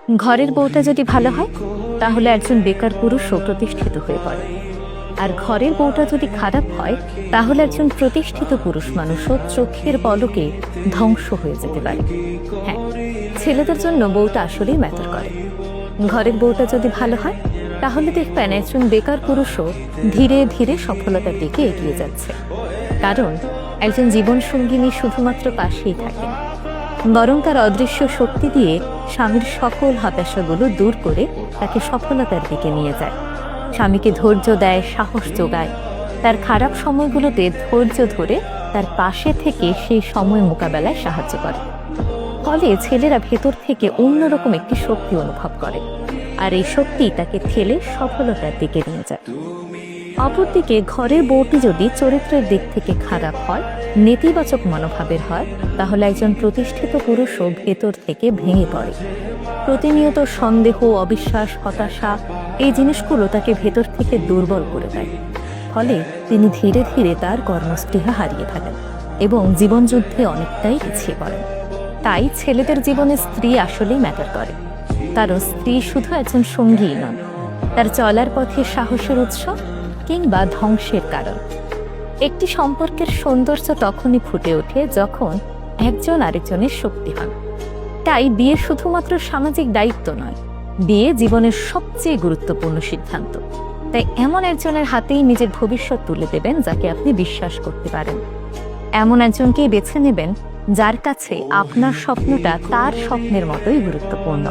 ঘরের বউটা যদি ভালো হয় তাহলে একজন বেকার পুরুষও প্রতিষ্ঠিত হয়ে পড়ে, আর ঘরের বউটা যদি খারাপ হয় তাহলে একজন প্রতিষ্ঠিত পুরুষ মানুষও চোখের পলকে ধ্বংস হয়ে যেতে পারে। হ্যাঁ, ছেলেদের জন্য বউটা আসলেই ম্যাটার করে। ঘরের বউটা যদি ভালো হয় তাহলে দেখবেন একজন বেকার পুরুষও ধীরে ধীরে সফলতার দিকে এগিয়ে যাচ্ছে, কারণ একজন জীবনসঙ্গিনী শুধুমাত্র পাশেই থাকে না, বরং তার অদৃশ্য শক্তি দিয়ে স্বামীর সকল হতাশাগুলো দূর করে তাকে সফলতার দিকে নিয়ে যায়। স্বামীকে ধৈর্য দেয়, সাহস যোগায়, তার খারাপ সময়গুলোতে ধৈর্য ধরে তার পাশে থেকে সেই সময় মোকাবেলায় সাহায্য করে। ফলে ছেলেরা ভেতর থেকে অন্যরকম একটি শক্তি অনুভব করে, আর এই শক্তি তাকে ঠেলে সফলতার দিকে নিয়ে যায়। অপরদিকে ঘরের বউটি যদি চরিত্রের দিক থেকে খারাপ হয়, নেতিবাচক মনোভাবের হয়, তাহলে একজন প্রতিষ্ঠিত পুরুষও ভেতর থেকে ভেঙে পড়ে। প্রতিনিয়ত সন্দেহ, অবিশ্বাস, হতাশা এই জিনিসগুলো তাকে ভেতর থেকে দুর্বল করে দেয়। ফলে তিনি ধীরে ধীরে তার কর্মস্পৃহা হারিয়ে ফেলেন এবং জীবনযুদ্ধে অনেকটাই পিছিয়ে পড়েন। তাই ছেলেদের জীবনে স্ত্রী আসলেই ম্যাটার করে, কারণ স্ত্রী শুধু একজন সঙ্গীই নন, তার চলার পথে সাহসের উৎস কিংবা ধ্বংসের কারণ। একটি সম্পর্কের সৌন্দর্য তখনই ফুটে ওঠে যখন একজন আরেকজনের শক্তি হন। তাই বিয়ে শুধুমাত্র সামাজিক দায়িত্ব নয়, বিয়ে জীবনের সবচেয়ে গুরুত্বপূর্ণ সিদ্ধান্ত। তাই এমন একজনের হাতেই নিজের ভবিষ্যৎ তুলে দেবেন যাকে আপনি বিশ্বাস করতে পারেন। এমন একজনকেই বেছে নেবেন যার কাছে আপনার স্বপ্নটা তার স্বপ্নের মতোই গুরুত্বপূর্ণ।